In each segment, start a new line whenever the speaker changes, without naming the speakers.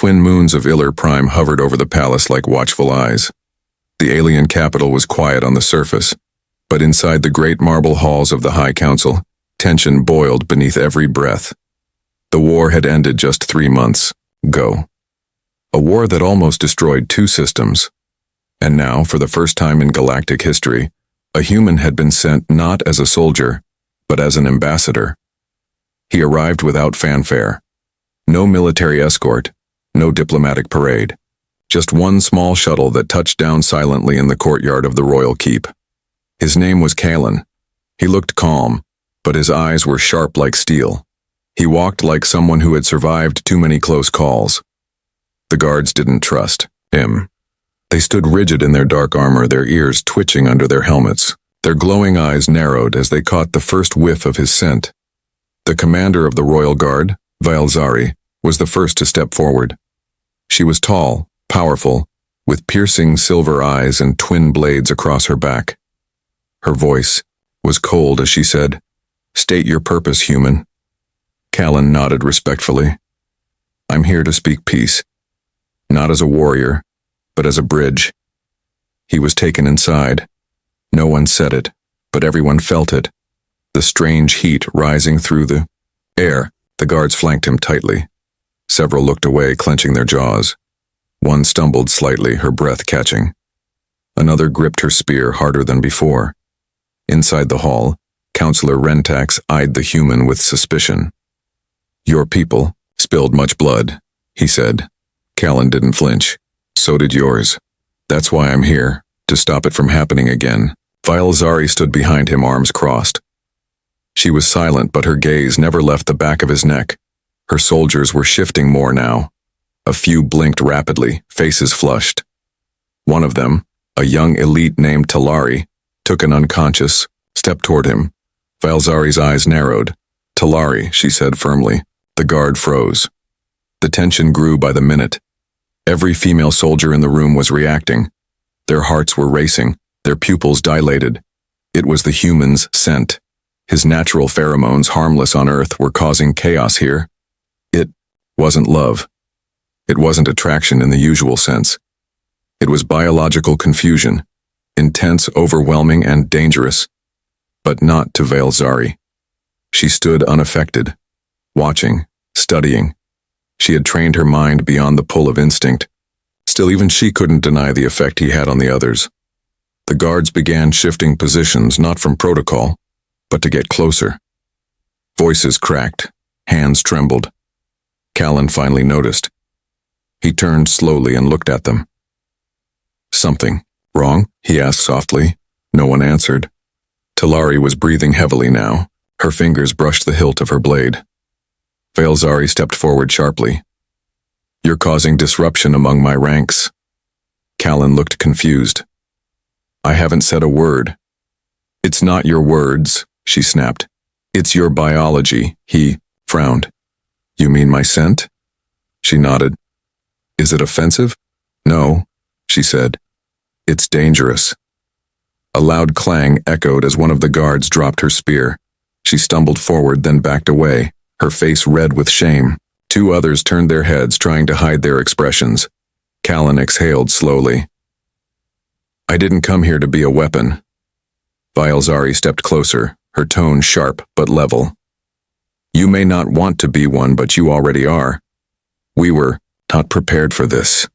twin moons of Ilar Prime hovered over the palace like watchful eyes. The alien capital was quiet on the surface, but inside the great marble halls of the High Council, tension boiled beneath every breath. The war had ended just 3 months ago. A war that almost destroyed 2 systems. And now, for the first time in galactic history, a human had been sent not as a soldier, but as an ambassador. He arrived without fanfare. No military escort, no diplomatic parade. Just one small shuttle that touched down silently in the courtyard of the royal keep. His name was Kalen. He looked calm, but his eyes were sharp like steel. He walked like someone who had survived too many close calls. The guards didn't trust him. They stood rigid in their dark armor, their ears twitching under their helmets. Their glowing eyes narrowed as they caught the first whiff of his scent. The commander of the royal guard, Vael'Zari, was the first to step forward. She was tall, powerful, with piercing silver eyes and twin blades across her back. Her voice was cold as she said, "State your purpose, human." Kalen nodded respectfully. "I'm here to speak peace. Not as a warrior, but as a bridge." He was taken inside. No one said it, but everyone felt it. The strange heat rising through the air. The guards flanked him tightly. Several looked away, clenching their jaws. One stumbled slightly, her breath catching. Another gripped her spear harder than before. Inside the hall, Counselor Rentax eyed the human with suspicion. "Your people spilled much blood," he said. Kalen didn't flinch. "So did yours. That's why I'm here, to stop it from happening again." Vael'Zari stood behind him, arms crossed. She was silent, but her gaze never left the back of his neck. Her soldiers were shifting more now. A few blinked rapidly, faces flushed. One of them, a young elite named Talari, took an unconscious step toward him. Vael'Zari's eyes narrowed. "Talari," she said firmly. The guard froze. The tension grew by the minute. Every female soldier in the room was reacting. Their hearts were racing, their pupils dilated. It was the human's scent. His natural pheromones, harmless on Earth, were causing chaos here. It wasn't love. It wasn't attraction in the usual sense. It was biological confusion, intense, overwhelming, and dangerous. But not to Vael'Zari. She stood unaffected, watching, studying. She had trained her mind beyond the pull of instinct. Still, even she couldn't deny the effect he had on the others. The guards began shifting positions, not from protocol, but to get closer. Voices cracked, hands trembled. Kalen finally noticed. He turned slowly and looked at them. "Something wrong?" he asked softly. No one answered. Talari was breathing heavily now. Her fingers brushed the hilt of her blade. Vael'Zari stepped forward sharply. "You're causing disruption among my ranks." Kalen looked confused. "I haven't said a word." "It's not your words," she snapped. "It's your biology." He frowned. "You mean my scent?" She nodded. "Is it offensive?" "No," she said. "It's dangerous." A loud clang echoed as one of the guards dropped her spear. She stumbled forward, then backed away, her face red with shame. 2 others turned their heads, trying to hide their expressions. Kalen exhaled slowly. "I didn't come here to be a weapon." Vael'Zari stepped closer, her tone sharp but level. "You may not want to be one, but you already are. We were not prepared for this."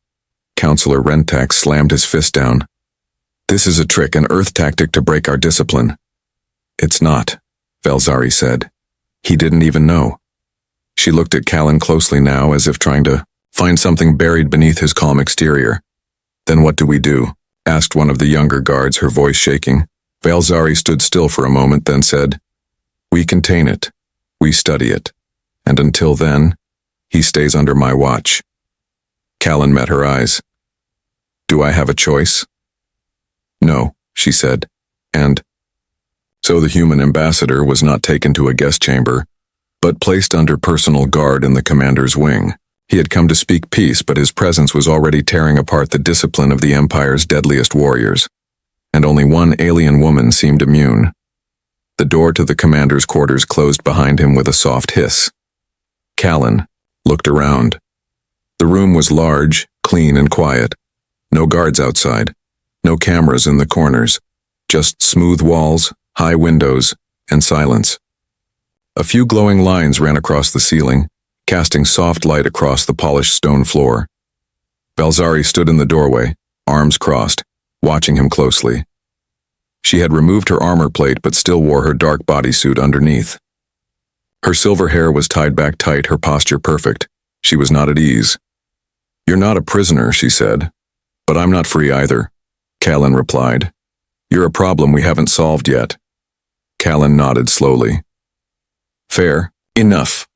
Counselor Rentax slammed his fist down. "This is a trick, an Earth tactic to break our discipline." "It's not," Vael'Zari said. "He didn't even know." She looked at Kalen closely now, as if trying to find something buried beneath his calm exterior. "Then what do we do?" asked one of the younger guards, her voice shaking. Vael'Zari stood still for a moment, then said, "We contain it. We study it. And until then, he stays under my watch." Kalen met her eyes. "Do I have a choice?" "No," she said. And so the human ambassador was not taken to a guest chamber, but placed under personal guard in the commander's wing. He had come to speak peace, but his presence was already tearing apart the discipline of the Empire's deadliest warriors. And only one alien woman seemed immune. The door to the commander's quarters closed behind him with a soft hiss. Kalen looked around. The room was large, clean, and quiet. No guards outside. No cameras in the corners. Just smooth walls, high windows, and silence. A few glowing lines ran across the ceiling, casting soft light across the polished stone floor. Vael'Zari stood in the doorway, arms crossed, watching him closely. She had removed her armor plate but still wore her dark bodysuit underneath. Her silver hair was tied back tight, her posture perfect. She was not at ease. "You're not a prisoner," she said. "But I'm not free either," Callan replied. "You're a problem we haven't solved yet." Callan nodded slowly. "Fair enough."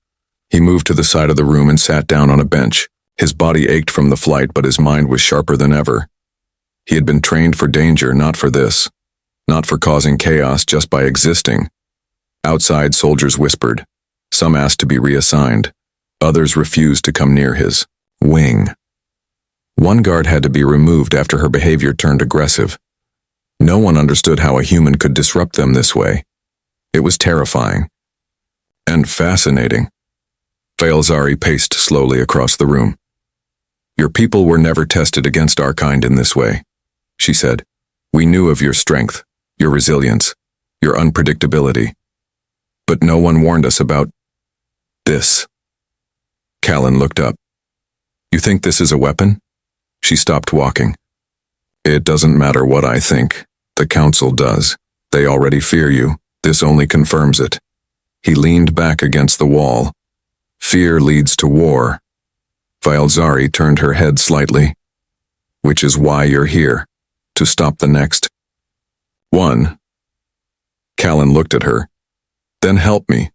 He moved to the side of the room and sat down on a bench. His body ached from the flight, but his mind was sharper than ever. He had been trained for danger, not for this. Not for causing chaos just by existing. Outside, soldiers whispered. Some asked to be reassigned. Others refused to come near his wing. One guard had to be removed after her behavior turned aggressive. No one understood how a human could disrupt them this way. It was terrifying. And fascinating. Vael'Zari paced slowly across the room. "Your people were never tested against our kind in this way," she said. "We knew of your strength, your resilience, your unpredictability. But no one warned us about this." Callan looked up. "You think this is a weapon?" She stopped walking. "It doesn't matter what I think. The council does. They already fear you. This only confirms it." He leaned back against the wall. "Fear leads to war." Vael'Zari turned her head slightly. "Which is why you're here. To stop the next one." Callan looked at her. "Then help me.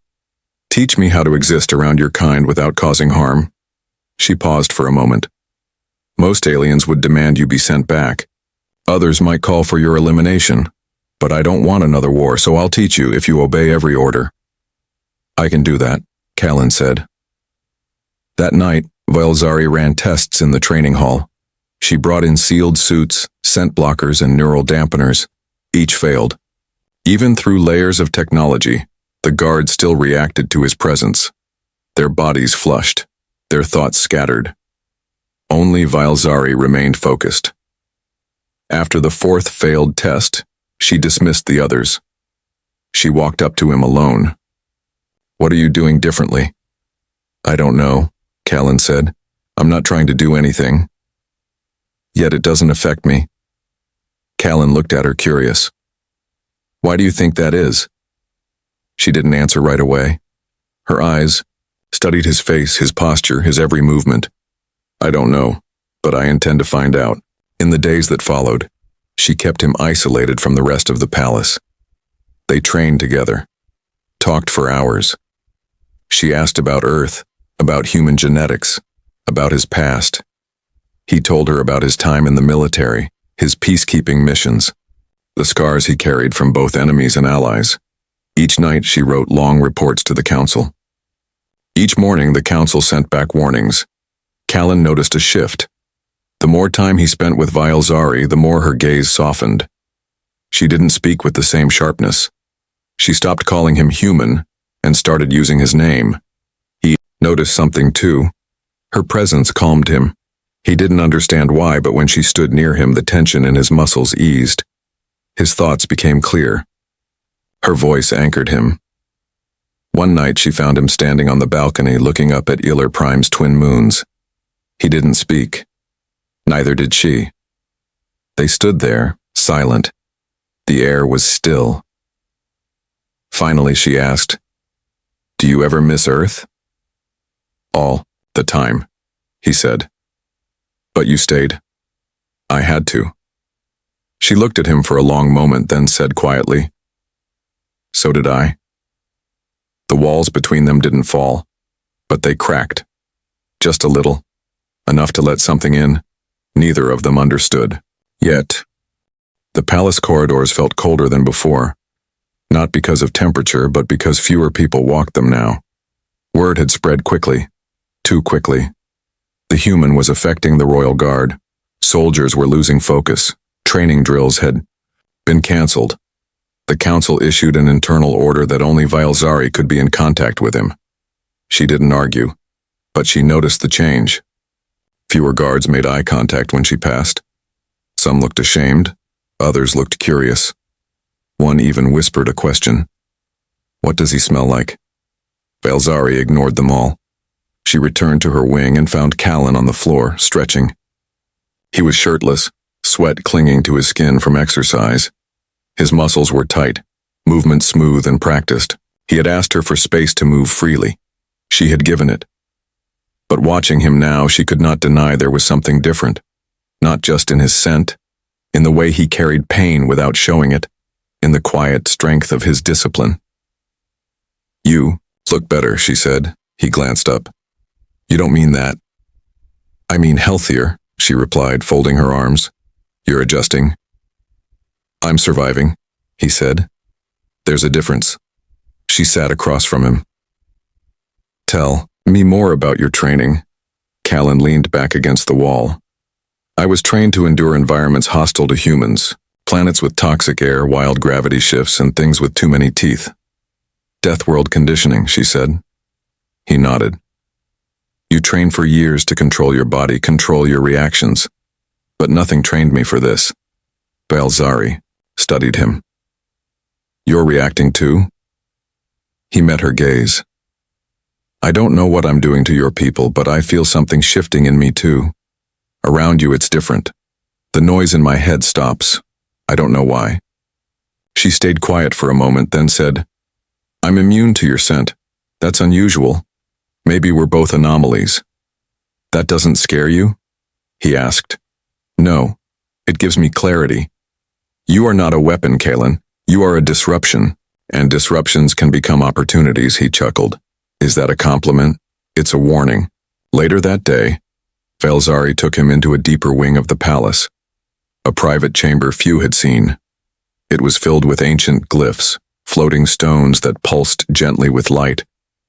Teach me how to exist around your kind without causing harm." She paused for a moment. "Most aliens would demand you be sent back. Others might call for your elimination. But I don't want another war, so I'll teach you if you obey every order." "I can do that," Callan said. That night, Vael'Zari ran tests in the training hall. She brought in sealed suits, scent blockers, and neural dampeners. Each failed. Even through layers of technology, the guards still reacted to his presence. Their bodies flushed, their thoughts scattered. Only Vael'Zari remained focused. After the fourth failed test, she dismissed the others. She walked up to him alone. "What are you doing differently?" "I don't know," Callan said. "I'm not trying to do anything. Yet it doesn't affect me." Callan looked at her curious. "Why do you think that is?" She didn't answer right away. Her eyes studied his face, his posture, his every movement. "I don't know, but I intend to find out." In the days that followed, she kept him isolated from the rest of the palace. They trained together, talked for hours. She asked about Earth, about human genetics, about his past. He told her about his time in the military, his peacekeeping missions, the scars he carried from both enemies and allies. Each night she wrote long reports to the council. Each morning the council sent back warnings. Callan noticed a shift. The more time he spent with Vael'Zari, the more her gaze softened. She didn't speak with the same sharpness. She stopped calling him human and started using his name. He noticed something too. Her presence calmed him. He didn't understand why, but when she stood near him, the tension in his muscles eased. His thoughts became clear. Her voice anchored him. One night she found him standing on the balcony looking up at Ilar Prime's twin moons. He didn't speak. Neither did she. They stood there, silent. The air was still. Finally she asked, "Do you ever miss Earth?" "All the time," he said. "But you stayed." "I had to." She looked at him for a long moment, then said quietly, "So did I." The walls between them didn't fall, but they cracked. Just a little. Enough to let something in. Neither of them understood. Yet, the palace corridors felt colder than before. Not because of temperature, but because fewer people walked them now. Word had spread quickly. Too quickly. The human was affecting the royal guard. Soldiers were losing focus. Training drills had been cancelled. The council issued an internal order that only Vael'Zari could be in contact with him. She didn't argue, but she noticed the change. Fewer guards made eye contact when she passed. Some looked ashamed, others looked curious. One even whispered a question. "What does he smell like?" Vael'Zari ignored them all. She returned to her wing and found Callan on the floor, stretching. He was shirtless, sweat clinging to his skin from exercise. His muscles were tight, movement smooth and practiced. He had asked her for space to move freely. She had given it. But watching him now, she could not deny there was something different. Not just in his scent, in the way he carried pain without showing it, in the quiet strength of his discipline. "You look better," she said. He glanced up. "You don't mean that." "I mean healthier," she replied, folding her arms. "You're adjusting." "I'm surviving," he said. "There's a difference." She sat across from him. "Tell me more about your training." Callan leaned back against the wall. "I was trained to endure environments hostile to humans, planets with toxic air, wild gravity shifts, and things with too many teeth." "Death world conditioning," she said. He nodded. "You train for years to control your body, control your reactions. But nothing trained me for this." Vael'Zari studied him. "You're reacting too?" He met her gaze. "I don't know what I'm doing to your people, but I feel something shifting in me too. Around you it's different. The noise in my head stops. I don't know why." She stayed quiet for a moment, then said, "I'm immune to your scent. That's unusual. Maybe we're both anomalies." "That doesn't scare you?" he asked. "No. It gives me clarity. You are not a weapon, Callan. You are a disruption, and disruptions can become opportunities," he chuckled. "Is that a compliment? It's a warning." Later that day, Vael'Zari took him into a deeper wing of the palace, a private chamber few had seen. It was filled with ancient glyphs, floating stones that pulsed gently with light,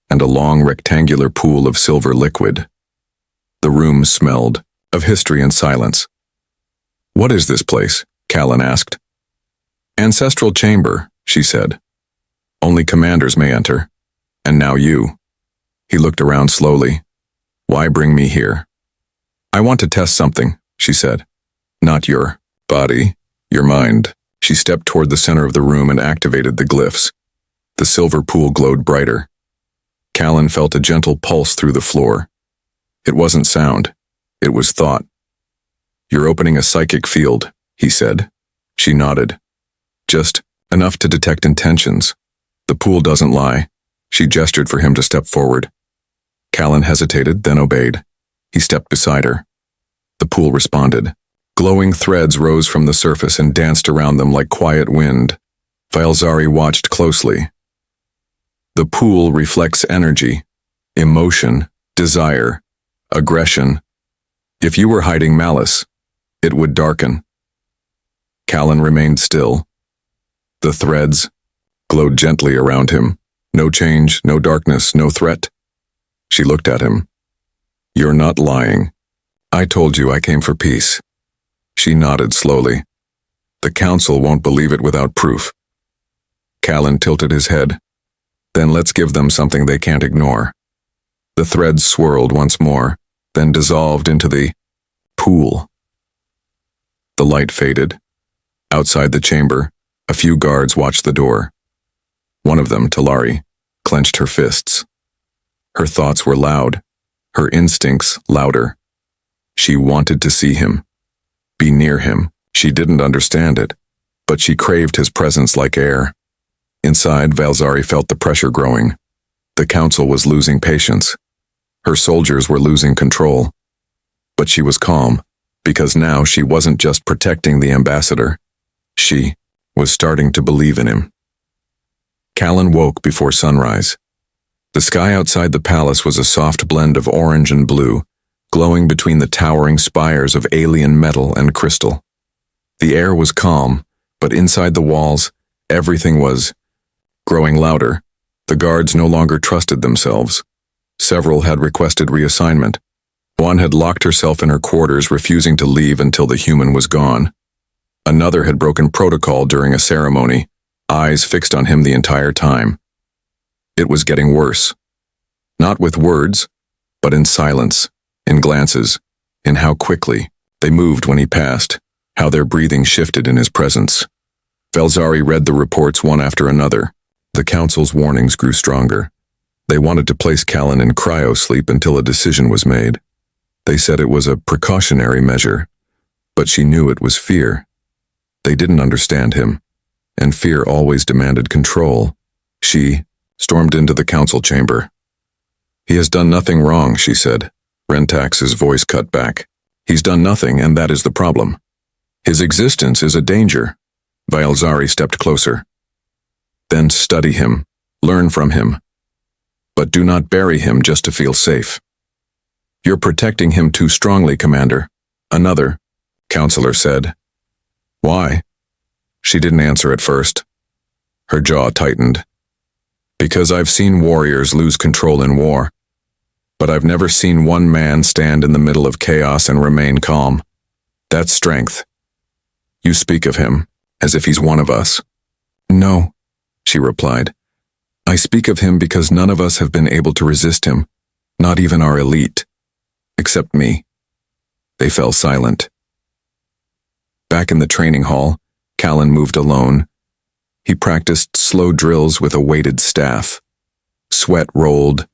and a long rectangular pool of silver liquid. The room smelled of history and silence. "What is this place?" Callan asked. "Ancestral chamber," she said. "Only commanders may enter. And now you." He looked around slowly. "Why bring me here?" "I want to test something," she said. "Not your body, your mind." She stepped toward the center of the room and activated the glyphs. The silver pool glowed brighter. Callan felt a gentle pulse through the floor. It wasn't sound. It was thought. "You're opening a psychic field," he said. She nodded. "Just enough to detect intentions. The pool doesn't lie." She gestured for him to step forward. Callan hesitated, then obeyed. He stepped beside her. The pool responded. Glowing threads rose from the surface and danced around them like quiet wind. Vael'Zari watched closely. The pool reflects energy, emotion, desire, aggression. If you were hiding malice, it would darken. Callan remained still. The threads glowed gently around him. No change, no darkness, no threat. She looked at him. "You're not lying. I told you I came for peace." She nodded slowly. "The council won't believe it without proof." Callan tilted his head. "Then let's give them something they can't ignore." The threads swirled once more, then dissolved into the pool. The light faded. Outside the chamber, a few guards watched the door. One of them, Talari, clenched her fists. Her thoughts were loud, her instincts louder. She wanted to see him, be near him. She didn't understand it, but she craved his presence like air. Inside, Vael'Zari felt the pressure growing. The council was losing patience. Her soldiers were losing control. But she was calm, because now she wasn't just protecting the ambassador. She was starting to believe in him. Callan woke before sunrise. The sky outside the palace was a soft blend of orange and blue, glowing between the towering spires of alien metal and crystal. The air was calm, but inside the walls, everything was growing louder. The guards no longer trusted themselves. Several had requested reassignment. One had locked herself in her quarters, refusing to leave until the human was gone. Another had broken protocol during a ceremony, eyes fixed on him the entire time. It was getting worse. Not with words, but in silence, in glances, in how quickly they moved when he passed, how their breathing shifted in his presence. Vael'Zari read the reports one after another. The council's warnings grew stronger. They wanted to place Callan in cryo-sleep until a decision was made. They said it was a precautionary measure, but she knew it was fear. They didn't understand him, and fear always demanded control. She stormed into the council chamber. "He has done nothing wrong," she said. Rentax's voice cut back. "He's done nothing, and that is the problem. His existence is a danger." Vael'Zari stepped closer. "Then study him, learn from him. But do not bury him just to feel safe. You're protecting him too strongly, Commander." "Another," Counselor said. "Why?" She didn't answer at first. Her jaw tightened. "Because I've seen warriors lose control in war. But I've never seen one man stand in the middle of chaos and remain calm. That's strength. You speak of him as if he's one of us." "No," she replied. "I speak of him because none of us have been able to resist him, not even our elite. Except me." They fell silent. Back in the training hall, Callan moved alone. He practiced slow drills with a weighted staff. Sweat rolled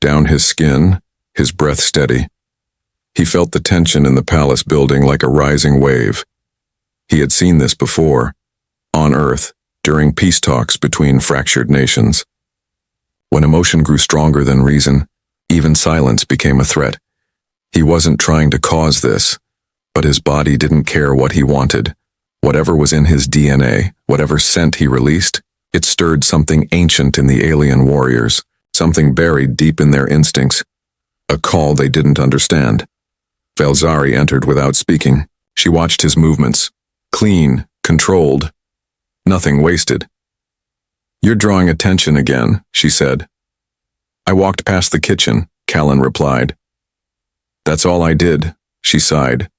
down his skin, his breath steady. He felt the tension in the palace building like a rising wave. He had seen this before, on Earth, during peace talks between fractured nations. When emotion grew stronger than reason, even silence became a threat. He wasn't trying to cause this, but his body didn't care what he wanted. Whatever was in his DNA, whatever scent he released, it stirred something ancient in the alien warriors, something buried deep in their instincts, a call they didn't understand. Vael'Zari entered without speaking. She watched his movements, clean, controlled, nothing wasted. "You're drawing attention again," she said. "I walked past the kitchen," Callan replied. "That's all I did," she sighed.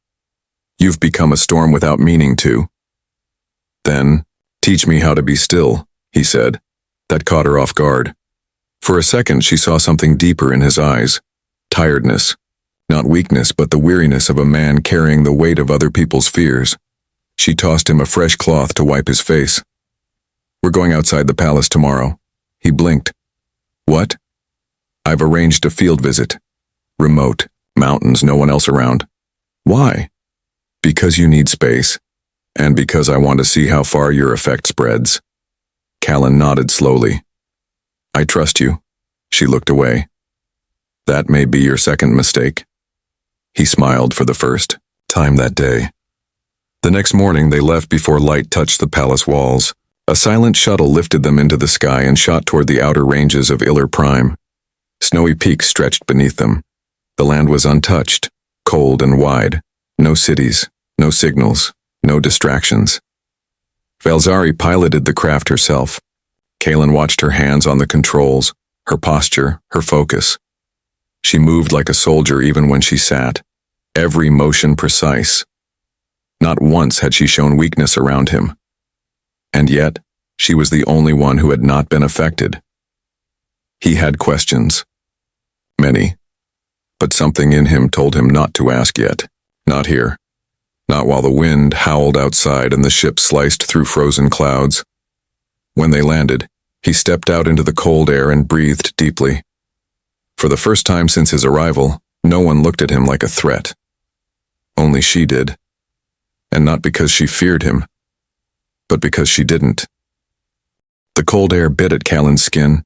"You've become a storm without meaning to." "Then, teach me how to be still," he said. That caught her off guard. For a second, she saw something deeper in his eyes. Tiredness. Not weakness, but the weariness of a man carrying the weight of other people's fears. She tossed him a fresh cloth to wipe his face. "We're going outside the palace tomorrow." He blinked. "What?" "I've arranged a field visit. Remote. Mountains, no one else around." "Why?" "Because you need space, and because I want to see how far your effect spreads." Callan nodded slowly. "I trust you." She looked away. "That may be your second mistake." He smiled for the first time that day. The next morning they left before light touched the palace walls. A silent shuttle lifted them into the sky and shot toward the outer ranges of Iller Prime. Snowy peaks stretched beneath them. The land was untouched, cold and wide. No cities, no signals, no distractions. Vael'Zari piloted the craft herself. Callan watched her hands on the controls, her posture, her focus. She moved like a soldier even when she sat, every motion precise. Not once had she shown weakness around him. And yet, she was the only one who had not been affected. He had questions. Many. But something in him told him not to ask yet. Not here. Not while the wind howled outside and the ship sliced through frozen clouds. When they landed, he stepped out into the cold air and breathed deeply. For the first time since his arrival, no one looked at him like a threat. Only she did. And not because she feared him, but because she didn't. The cold air bit at Callan's skin,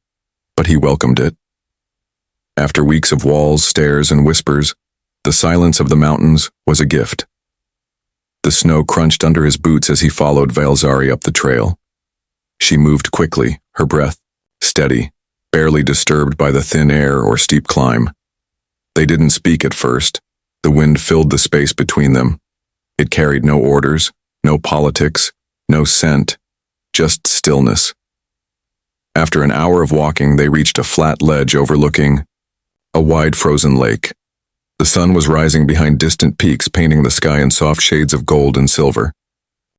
but he welcomed it. After weeks of walls, stairs, and whispers, the silence of the mountains was a gift. The snow crunched under his boots as he followed Vael'Zari up the trail. She moved quickly, her breath steady, barely disturbed by the thin air or steep climb. They didn't speak at first. The wind filled the space between them. It carried no orders, no politics, no scent, just stillness. After an hour of walking, they reached a flat ledge overlooking a wide frozen lake. The sun was rising behind distant peaks, painting the sky in soft shades of gold and silver.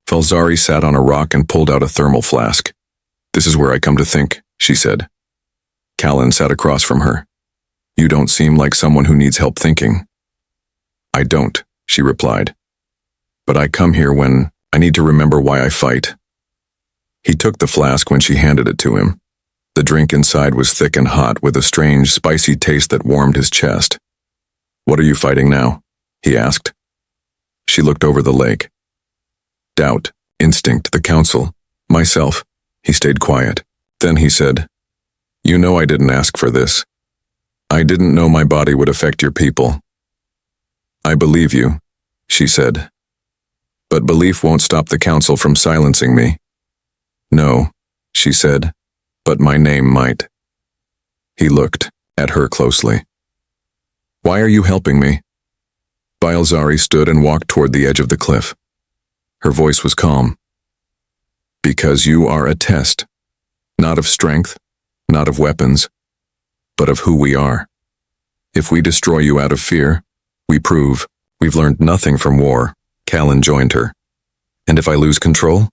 Vael'Zari sat on a rock and pulled out a thermal flask. "This is where I come to think," she said. Callan sat across from her. "You don't seem like someone who needs help thinking." I don't, she replied. But I come here when I need to remember why I fight. He took the flask when she handed it to him. The drink inside was thick and hot with a strange, spicy taste that warmed his chest. What are you fighting now? He asked. She looked over the lake. Doubt, instinct, the council, myself. He stayed quiet. Then he said, You know I didn't ask for this. I didn't know my body would affect your people. I believe you, she said. But belief won't stop the council from silencing me. No, she said, but my name might. He looked at her closely. Why are you helping me? Vael'Zari stood and walked toward the edge of the cliff. Her voice was calm. Because you are a test, not of strength, not of weapons, but of who we are. If we destroy you out of fear, we prove we've learned nothing from war. Callan joined her. And if I lose control?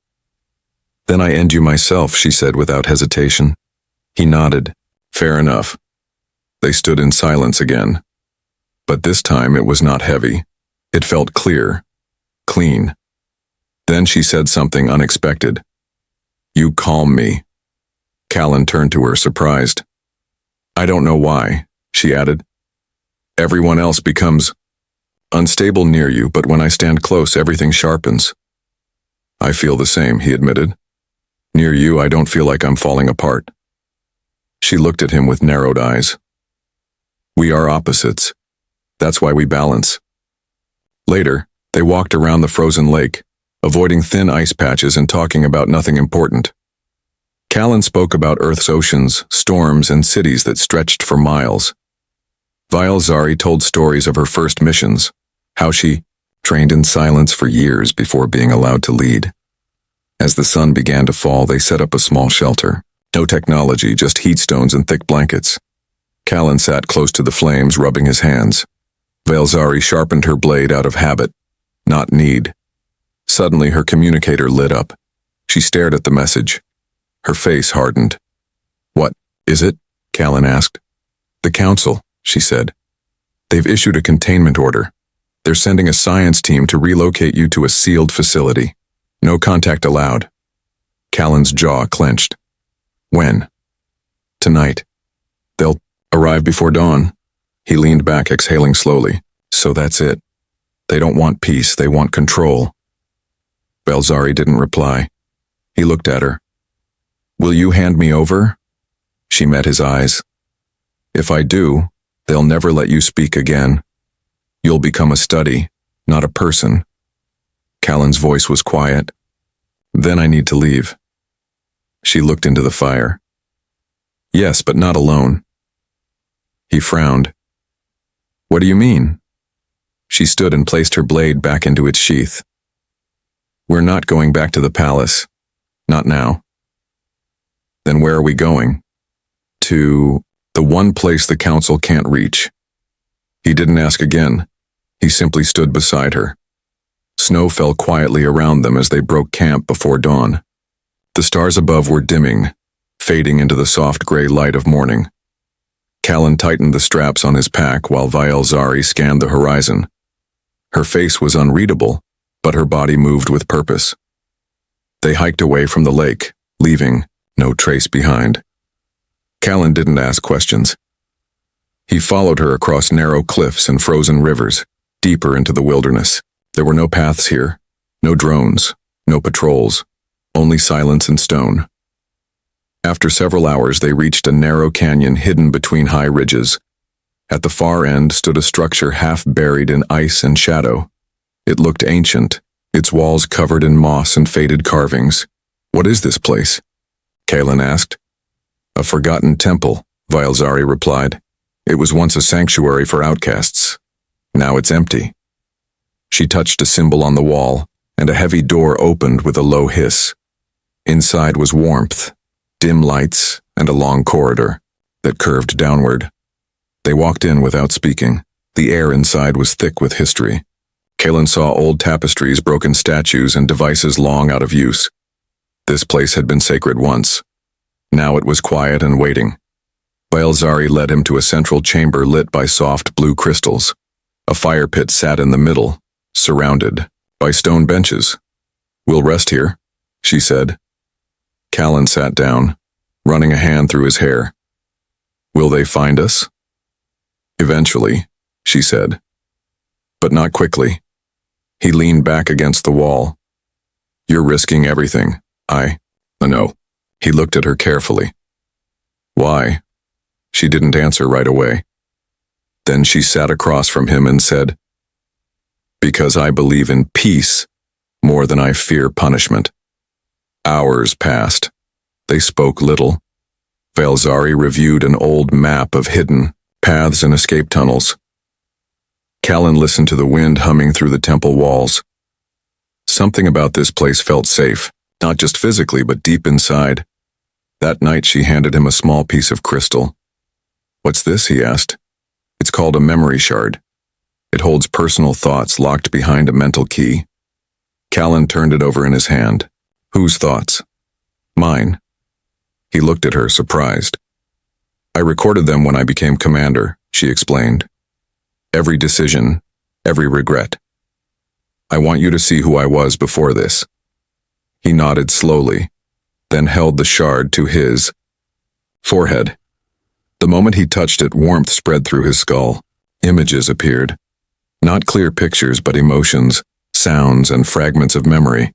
Then I end you myself, she said without hesitation. He nodded. Fair enough. They stood in silence again. But this time it was not heavy. It felt clear, clean. Then she said something unexpected. You calm me. Callan turned to her, surprised. I don't know why, she added. Everyone else becomes unstable near you, but when I stand close, everything sharpens. I feel the same, he admitted. Near you, I don't feel like I'm falling apart. She looked at him with narrowed eyes. We are opposites. That's why we balance. Later, they walked around the frozen lake, avoiding thin ice patches and talking about nothing important. Callan spoke about Earth's oceans, storms, and cities that stretched for miles. Vael'Zari told stories of her first missions, how she trained in silence for years before being allowed to lead. As the sun began to fall, they set up a small shelter. No technology, just heat stones and thick blankets. Callan sat close to the flames, rubbing his hands. Vael'Zari sharpened her blade out of habit, not need. Suddenly, her communicator lit up. She stared at the message. Her face hardened. What is it? Callan asked. The council, she said. They've issued a containment order. They're sending a science team to relocate you to a sealed facility. No contact allowed. Callan's jaw clenched. When? Tonight. They'll arrive before dawn. He leaned back, exhaling slowly. So that's it. They don't want peace, they want control. Vael'Zari didn't reply. He looked at her. Will you hand me over? She met his eyes. If I do, they'll never let you speak again. You'll become a study, not a person. Callan's voice was quiet. Then I need to leave. She looked into the fire. Yes, but not alone. He frowned. What do you mean? She stood and placed her blade back into its sheath. We're not going back to the palace. Not now. Then where are we going? To the one place the council can't reach. He didn't ask again. He simply stood beside her. Snow fell quietly around them as they broke camp before dawn. The stars above were dimming, fading into the soft gray light of morning. Callan tightened the straps on his pack while Vael'Zari scanned the horizon. Her face was unreadable, but her body moved with purpose. They hiked away from the lake, leaving no trace behind. Callan didn't ask questions. He followed her across narrow cliffs and frozen rivers, deeper into the wilderness. There were no paths here, no drones, no patrols, only silence and stone. After several hours, they reached a narrow canyon hidden between high ridges. At the far end stood a structure half buried in ice and shadow. It looked ancient, its walls covered in moss and faded carvings. What is this place? Callan asked. A forgotten temple, Vael'Zari replied. It was once a sanctuary for outcasts. Now it's empty. She touched a symbol on the wall, and a heavy door opened with a low hiss. Inside was warmth, dim lights, and a long corridor that curved downward. They walked in without speaking. The air inside was thick with history. Callan saw old tapestries, broken statues, and devices long out of use. This place had been sacred once. Now it was quiet and waiting. Vael'Zari led him to a central chamber lit by soft blue crystals. A fire pit sat in the middle, surrounded by stone benches. "We'll rest here," she said. Callan sat down, running a hand through his hair. "Will they find us?" "Eventually," she said. "But not quickly." He leaned back against the wall. "You're risking everything. I know." He looked at her carefully. "Why?" She didn't answer right away. Then she sat across from him and said, "Because I believe in peace more than I fear punishment." Hours passed. They spoke little. Vael'Zari reviewed an old map of hidden paths and escape tunnels. Callan listened to the wind humming through the temple walls. Something about this place felt safe, not just physically but deep inside. That night she handed him a small piece of crystal. "What's this?" he asked. "It's called a memory shard. It holds personal thoughts locked behind a mental key." Callan turned it over in his hand. "Whose thoughts?" "Mine." He looked at her, surprised. "I recorded them when I became commander," she explained. "Every decision, every regret. I want you to see who I was before this." He nodded slowly, then held the shard to his forehead. The moment he touched it, warmth spread through his skull. Images appeared. Not clear pictures, but emotions, sounds, and fragments of memory.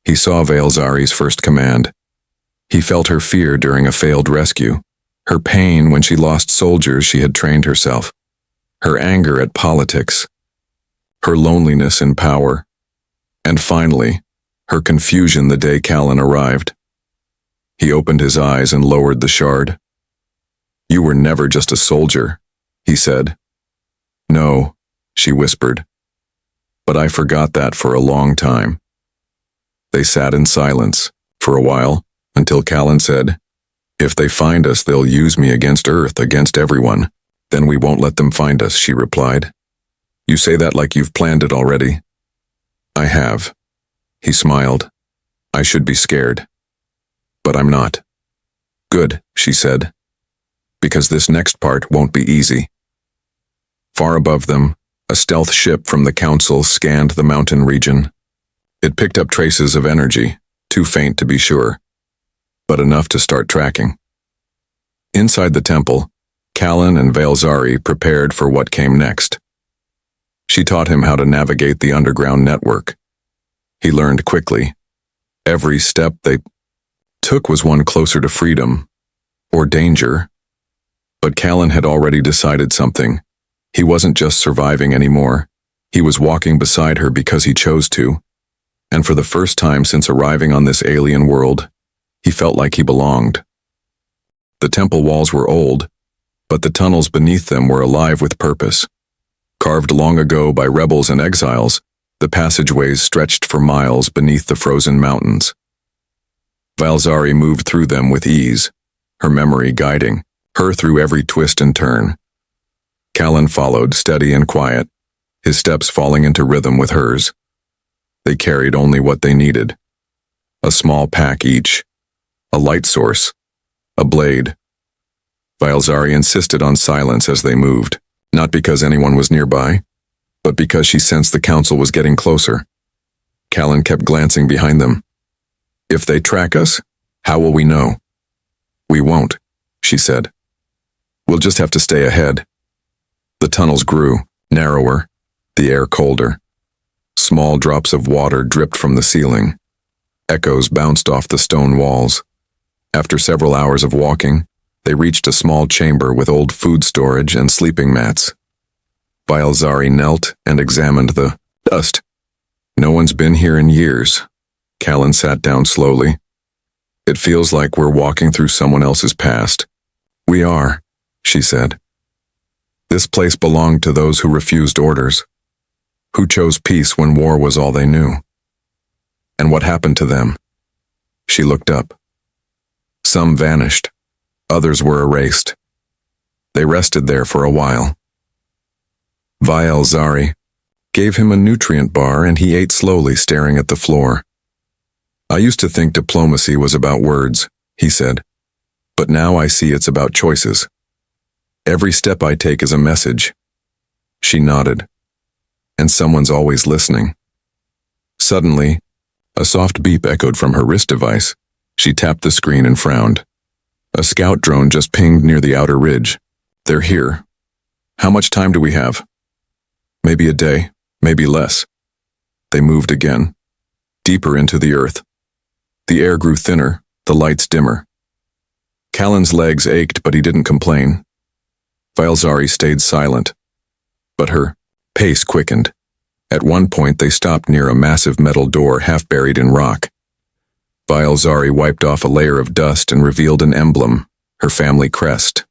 He saw Vael'Zari's first command. He felt her fear during a failed rescue, her pain when she lost soldiers she had trained herself, her anger at politics, her loneliness in power, and finally, her confusion the day Callan arrived. He opened his eyes and lowered the shard. "You were never just a soldier," he said. "No," she whispered. "But I forgot that for a long time." They sat in silence for a while until Callan said, "If they find us, they'll use me against Earth, against everyone. Then we won't let them find us," she replied. "You say that like you've planned it already." "I have." He smiled. "I should be scared. But I'm not." "Good," she said. "Because this next part won't be easy." Far above them, a stealth ship from the Council scanned the mountain region. It picked up traces of energy, too faint to be sure, but enough to start tracking. Inside the temple, Callan and Vael'Zari prepared for what came next. She taught him how to navigate the underground network. He learned quickly. Every step they took was one closer to freedom, or danger. But Callan had already decided something. He wasn't just surviving anymore. He was walking beside her because he chose to. And for the first time since arriving on this alien world, he felt like he belonged. The temple walls were old, but the tunnels beneath them were alive with purpose. Carved long ago by rebels and exiles, the passageways stretched for miles beneath the frozen mountains. Vael'Zari moved through them with ease, her memory guiding her through every twist and turn. Callan followed, steady and quiet, his steps falling into rhythm with hers. They carried only what they needed. A small pack each, a light source, a blade. Vael'Zari insisted on silence as they moved, not because anyone was nearby, but because she sensed the Council was getting closer. Callan kept glancing behind them. "If they track us, how will we know?" "We won't," she said. "We'll just have to stay ahead." The tunnels grew, narrower, the air colder. Small drops of water dripped from the ceiling. Echoes bounced off the stone walls. After several hours of walking, they reached a small chamber with old food storage and sleeping mats. Vael'Zari knelt and examined the dust. "No one's been here in years." Callan sat down slowly. "It feels like we're walking through someone else's past." "We are," she said. "This place belonged to those who refused orders, who chose peace when war was all they knew. And what happened to them?" She looked up. Some vanished. Others were erased. They rested there for a while. Vael'Zari gave him a nutrient bar and he ate slowly, staring at the floor. "I used to think diplomacy was about words," he said. "But now I see it's about choices. Every step I take is a message." She nodded. And someone's always listening. Suddenly, a soft beep echoed from her wrist device. She tapped the screen and frowned. A scout drone just pinged near the outer ridge. They're here. How much time do we have? Maybe a day, maybe less. They moved again, deeper into the earth. The air grew thinner, the lights dimmer. Callan's legs ached, but he didn't complain. Vael'Zari stayed silent, but her pace quickened. At one point, they stopped near a massive metal door half buried in rock. Vael'Zari wiped off a layer of dust and revealed an emblem, her family crest.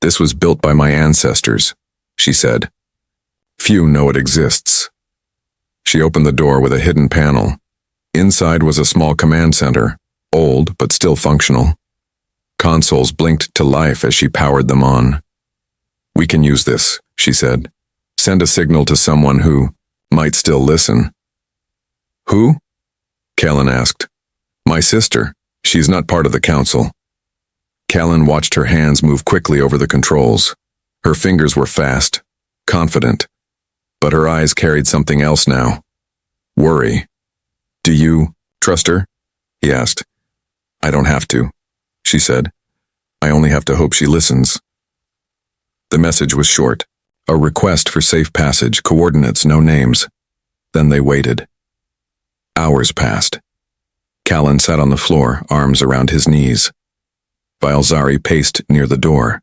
"This was built by my ancestors," she said. "Few know it exists." She opened the door with a hidden panel. Inside was a small command center, old but still functional. Consoles blinked to life as she powered them on. "We can use this," she said. "Send a signal to someone who might still listen." "Who?" Callan asked. "My sister. She's not part of the council." Callan watched her hands move quickly over the controls. Her fingers were fast, confident, but her eyes carried something else now. Worry. "Do you trust her?" he asked. "I don't have to," she said. "I only have to hope she listens." The message was short. A request for safe passage, coordinates, no names. Then they waited. Hours passed. Callan sat on the floor, arms around his knees. Vael'Zari paced near the door.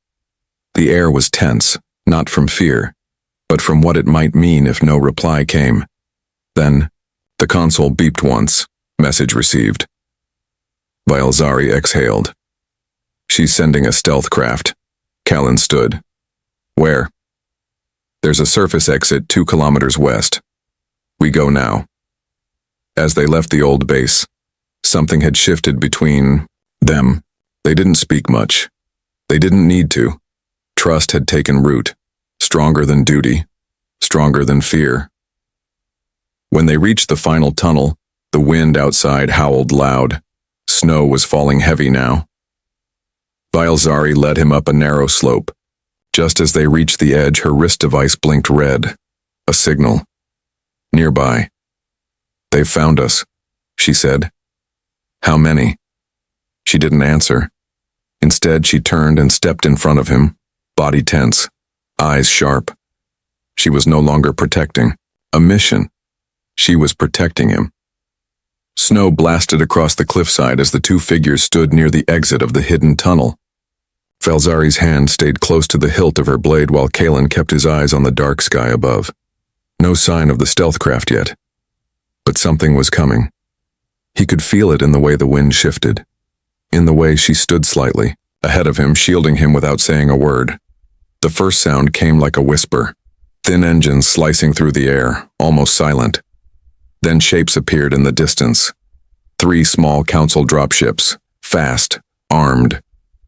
The air was tense, not from fear, but from what it might mean if no reply came. Then, the console beeped once, message received. Vael'Zari exhaled. "She's sending a stealth craft." Callan stood. "Where?" "There's a surface exit 2 kilometers west. We go now." As they left the old base, something had shifted between them. They didn't speak much. They didn't need to. Trust had taken root, stronger than duty, stronger than fear. When they reached the final tunnel, the wind outside howled loud. Snow was falling heavy now. Vael'Zari led him up a narrow slope. Just as they reached the edge, her wrist device blinked red. A signal. Nearby. "They've found us," she said. "How many?" She didn't answer. Instead, she turned and stepped in front of him, body tense, eyes sharp. She was no longer protecting a mission. She was protecting him. Snow blasted across the cliffside as the two figures stood near the exit of the hidden tunnel. Vael'Zari's hand stayed close to the hilt of her blade while Callan kept his eyes on the dark sky above. No sign of the stealth craft yet. But something was coming. He could feel it in the way the wind shifted, in the way she stood slightly, ahead of him, shielding him without saying a word. The first sound came like a whisper, thin engines slicing through the air, almost silent. Then shapes appeared in the distance. 3 small council dropships, fast, armed,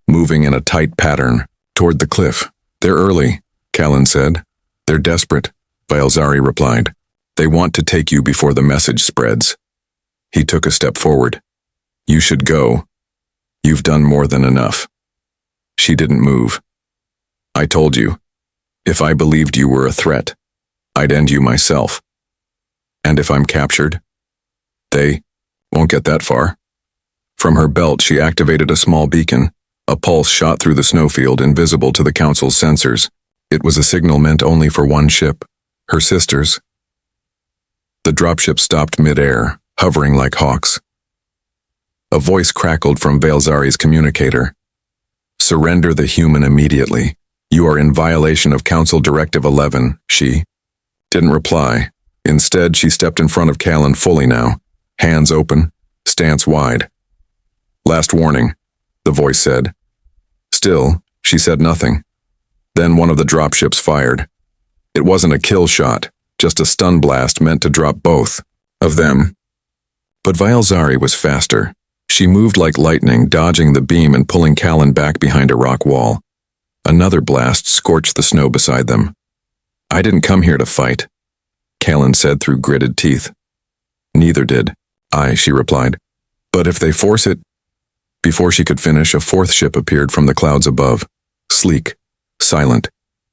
moving in a tight pattern, toward the cliff. "They're early," Callan said. "They're desperate," Vael'Zari replied. "They want to take you before the message spreads." He took a step forward. "You should go. You've done more than enough." She didn't move. "I told you. If I believed you were a threat, I'd end you myself. And if I'm captured, they won't get that far." From her belt, she activated a small beacon. A pulse shot through the snowfield, invisible to the council's sensors. It was a signal meant only for one ship, her sister's. The dropship stopped mid-air, hovering like hawks. A voice crackled from Vael'Zari's communicator. "Surrender the human immediately. You are in violation of Council Directive 11, she." Didn't reply. Instead, she stepped in front of Callan fully now, hands open, stance wide. "Last warning," the voice said. Still, she said nothing. Then one of the dropships fired. It wasn't a kill shot, just a stun blast meant to drop both of them. But Vael'Zari was faster. She moved like lightning, dodging the beam and pulling Callan back behind a rock wall. Another blast scorched the snow beside them. "I didn't come here to fight," Callan said through gritted teeth. "Neither did I," she replied. "But if they force it..." Before she could finish, a 4th ship appeared from the clouds above, sleek, silent,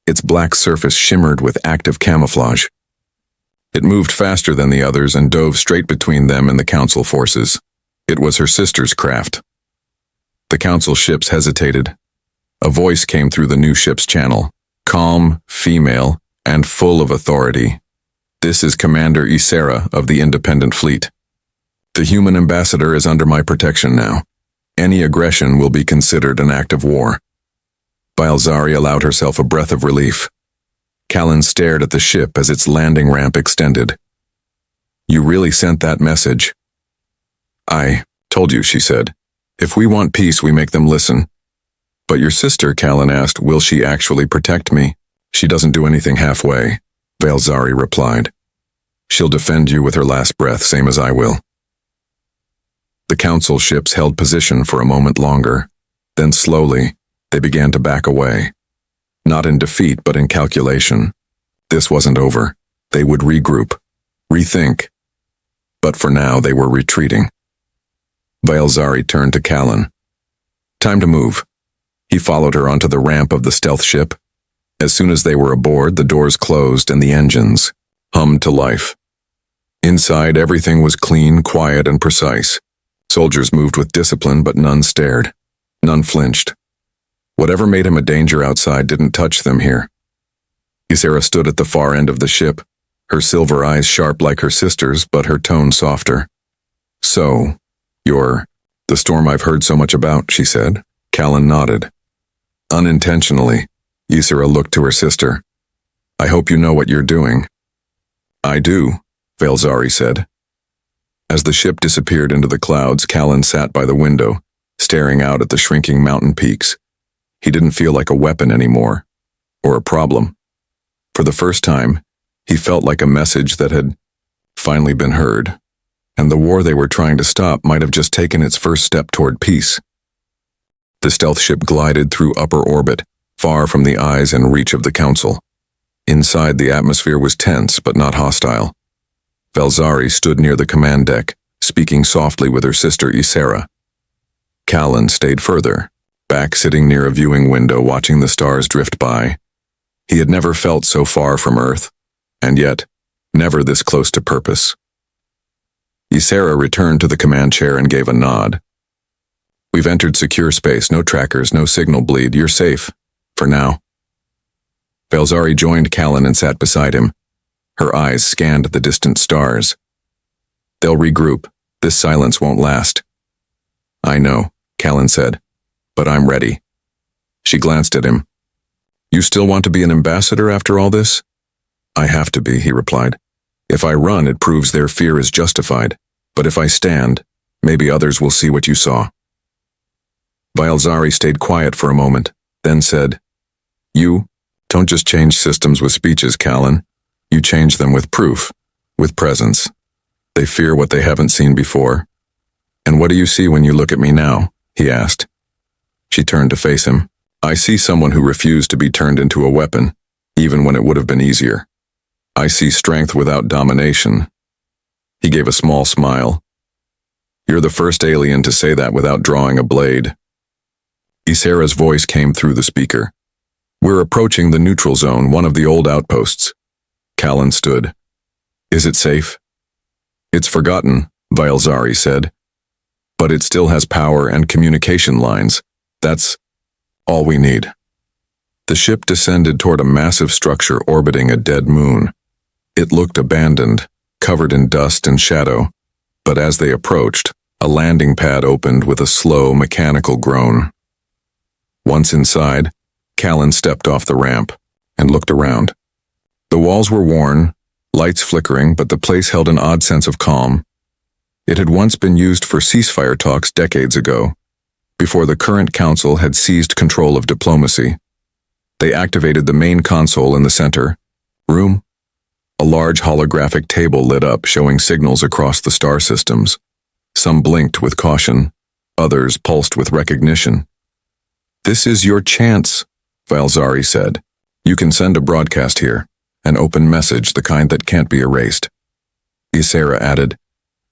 Its black surface shimmered with active camouflage. It moved faster than the others and dove straight between them and the Council forces. It was her sister's craft. The Council ships hesitated. A voice came through the new ship's channel, calm, female, and full of authority. "This is Commander Ysera of the Independent Fleet. The human ambassador is under my protection now. Any aggression will be considered an act of war." Vael'Zari allowed herself a breath of relief. Callan stared at the ship as its landing ramp extended. "You really sent that message?" "I told you," she said. "If we want peace, we make them listen." "But your sister," Callan asked, "will she actually protect me?" "She doesn't do anything halfway," Vael'Zari replied. "She'll defend you with her last breath, same as I will." The Council ships held position for a moment longer. Then slowly, they began to back away. Not in defeat, but in calculation. This wasn't over. They would regroup, rethink. But for now, they were retreating. Vael'Zari turned to Callan. "Time to move." He followed her onto the ramp of the stealth ship. As soon as they were aboard, the doors closed and the engines hummed to life. Inside, everything was clean, quiet, and precise. Soldiers moved with discipline, but none stared. None flinched. Whatever made him a danger outside didn't touch them here. Ysera stood at the far end of the ship, her silver eyes sharp like her sister's, but her tone softer. "So, you're the storm I've heard so much about," she said. Callan nodded. Unintentionally, Ysera looked to her sister. "I hope you know what you're doing." "I do," Vael'Zari said. As the ship disappeared into the clouds, Callan sat by the window, staring out at the shrinking mountain peaks. He didn't feel like a weapon anymore, or a problem. For the first time, he felt like a message that had finally been heard, and the war they were trying to stop might have just taken its first step toward peace. The stealth ship glided through upper orbit, far from the eyes and reach of the Council. Inside, the atmosphere was tense but not hostile. Vael'Zari stood near the command deck, speaking softly with her sister Ysera. Callan stayed further, back sitting near a viewing window watching the stars drift by. He had never felt so far from Earth, and yet, never this close to purpose. Ysera returned to the command chair and gave a nod. "We've entered secure space, no trackers, no signal bleed, you're safe, for now." Vael'Zari joined Callan and sat beside him. Her eyes scanned the distant stars. "They'll regroup. This silence won't last." "I know," Callan said, "but I'm ready." She glanced at him. "You still want to be an ambassador after all this?" "I have to be," he replied. "If I run, it proves their fear is justified. But if I stand, maybe others will see what you saw." Vael'Zari stayed quiet for a moment, then said, "You don't just change systems with speeches, Callan. You change them with proof, with presence. They fear what they haven't seen before." "And what do you see when you look at me now?" he asked. She turned to face him. "I see someone who refused to be turned into a weapon, even when it would have been easier. I see strength without domination." He gave a small smile. "You're the first alien to say that without drawing a blade." Ysera's voice came through the speaker. "We're approaching the neutral zone, one of the old outposts." Callan stood. "Is it safe?" "It's forgotten," Vael'Zari said. "But it still has power and communication lines. That's all we need." The ship descended toward a massive structure orbiting a dead moon. It looked abandoned, covered in dust and shadow, but as they approached, a landing pad opened with a slow, mechanical groan. Once inside, Callan stepped off the ramp and looked around. The walls were worn, lights flickering, but the place held an odd sense of calm. It had once been used for ceasefire talks decades ago, before the current council had seized control of diplomacy. They activated the main console in the center. Room? A large holographic table lit up, showing signals across the star systems. Some blinked with caution, others pulsed with recognition. "This is your chance," Vael'Zari said. "You can send a broadcast here. An open message, the kind that can't be erased." Ysera added,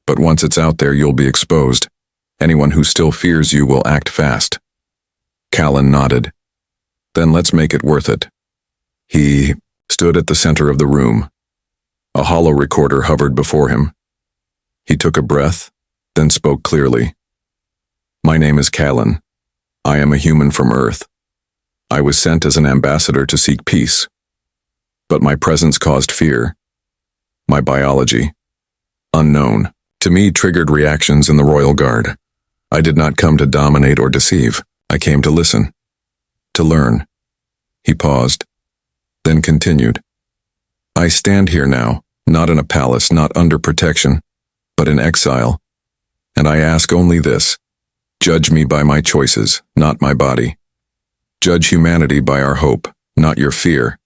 "But once it's out there, you'll be exposed. Anyone who still fears you will act fast." Callan nodded. "Then let's make it worth it." He stood at the center of the room. A hollow recorder hovered before him. He took a breath, then spoke clearly. My name is Callan. I am a human from Earth. I was sent as an ambassador to seek peace. But my presence caused fear. My biology, unknown, to me triggered reactions in the Royal Guard. I did not come to dominate or deceive. I came to listen. To learn. He paused, then continued. I stand here now, not in a palace, not under protection, but in exile. And I ask only this. Judge me by my choices, not my body. Judge humanity by our hope, not your fear.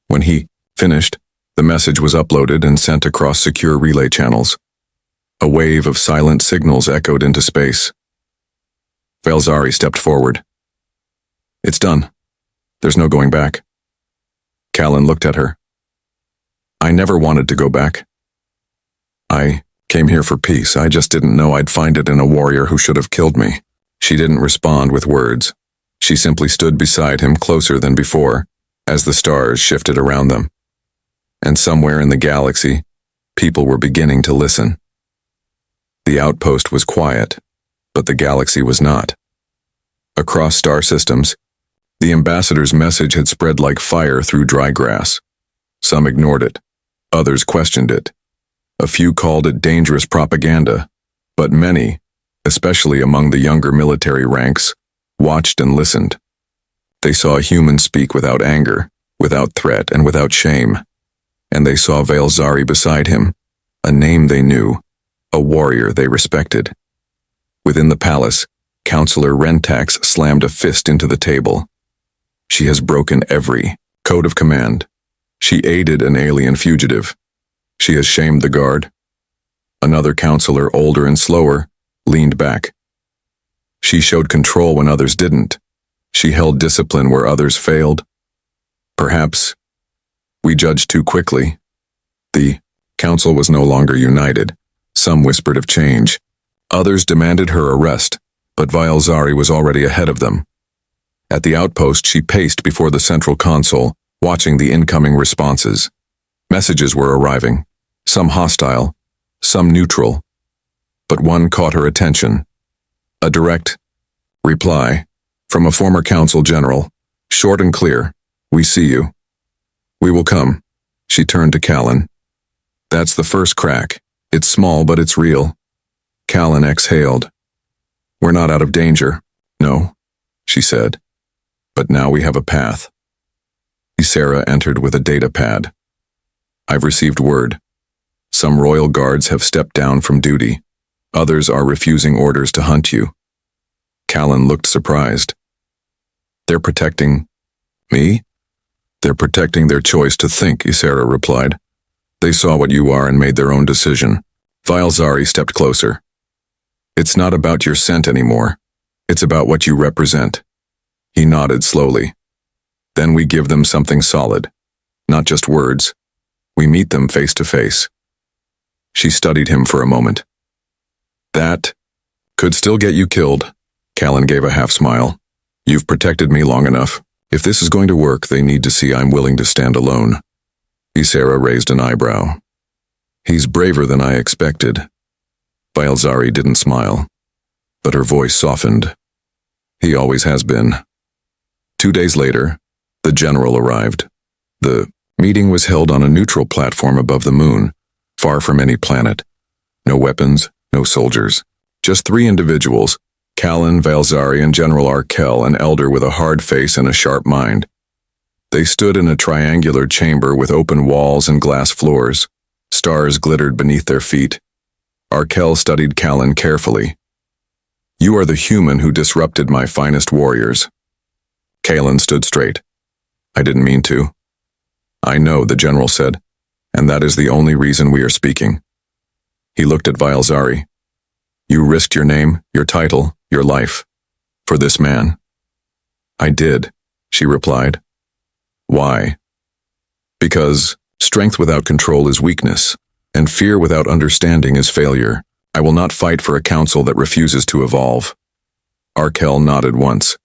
When he finished, the message was uploaded and sent across secure relay channels. A wave of silent signals echoed into space. Vael'Zari stepped forward. It's done. There's no going back. Callan looked at her. I never wanted to go back. I came here for peace. I just didn't know I'd find it in a warrior who should have killed me. She didn't respond with words. She simply stood beside him, closer than before, as the stars shifted around them. And somewhere in the galaxy, people were beginning to listen. The outpost was quiet, but the galaxy was not. Across star systems, the ambassador's message had spread like fire through dry grass. Some ignored it. Others questioned it. A few called it dangerous propaganda, but many, especially among the younger military ranks, watched and listened. They saw humans speak without anger, without threat, and without shame. And they saw Vael'Zari beside him, a name they knew, a warrior they respected. Within the palace, Counselor Rentax slammed a fist into the table. She has broken every code of command. She aided an alien fugitive. She has shamed the guard. Another counselor, older and slower, leaned back. She showed control when others didn't. She held discipline where others failed. Perhaps we judged too quickly. The council was no longer united. Some whispered of change. Others demanded her arrest, but Vael'Zari was already ahead of them. At the outpost, she paced before the central console, watching the incoming responses. Messages were arriving, some hostile, some neutral. But one caught her attention. A direct reply from a former council general, short and clear. We see you. We will come. She turned to Callan. That's the first crack. It's small, but it's real. Callan exhaled. We're not out of danger. No, she said. But now we have a path. Ysera entered with a data pad. I've received word. Some royal guards have stepped down from duty. Others are refusing orders to hunt you. Callan looked surprised. They're protecting me? They're protecting their choice to think, Ysera replied. They saw what you are and made their own decision. Vael'Zari stepped closer. It's not about your scent anymore. It's about what you represent. He nodded slowly. Then we give them something solid. Not just words. We meet them face to face. She studied him for a moment. That could still get you killed. Callan gave a half smile. You've protected me long enough. If this is going to work, they need to see I'm willing to stand alone. Ysera raised an eyebrow. He's braver than I expected. Vael'Zari didn't smile, but her voice softened. He always has been. 2 days later, the general arrived. The meeting was held on a neutral platform above the moon, far from any planet. No weapons, no soldiers. Just 3 individuals, Callan, Vael'Zari, and General Arkell, an elder with a hard face and a sharp mind. They stood in a triangular chamber with open walls and glass floors. Stars glittered beneath their feet. Arkell studied Callan carefully. You are the human who disrupted my finest warriors. Callan stood straight. I didn't mean to. I know, the general said, and that is the only reason we are speaking. He looked at Vael'Zari. You risked your name, your title, your life, for this man. I did, she replied. Why? Because strength without control is weakness, and fear without understanding is failure. I will not fight for a council that refuses to evolve. Arkell nodded once.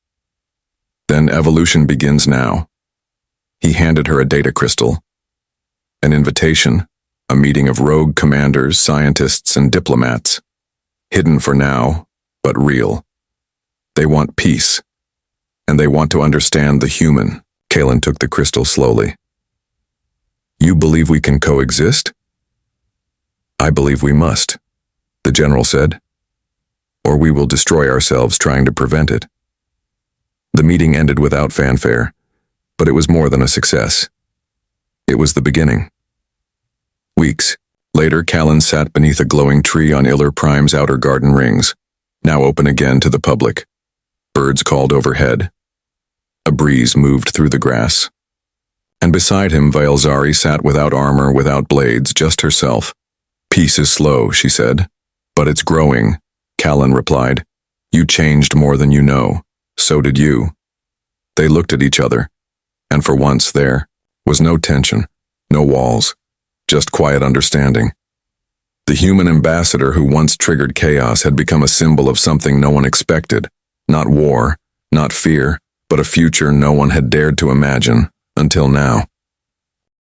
Then evolution begins now. He handed her a data crystal. An invitation, a meeting of rogue commanders, scientists, and diplomats. Hidden for now, but real. They want peace. And they want to understand the human. Kalen took the crystal slowly. You believe we can coexist? I believe we must, the general said. Or we will destroy ourselves trying to prevent it. The meeting ended without fanfare, but it was more than a success. It was the beginning. Weeks later, Callan sat beneath a glowing tree on Iller Prime's outer garden rings, now open again to the public. Birds called overhead. A breeze moved through the grass. And beside him, Vael'Zari sat without armor, without blades, just herself. Peace is slow, she said. But it's growing, Callan replied. You changed more than you know. So did you. They looked at each other, and for once there was no tension, no walls, just quiet understanding. The human ambassador who once triggered chaos had become a symbol of something no one expected. Not war, not fear, but a future no one had dared to imagine, until now.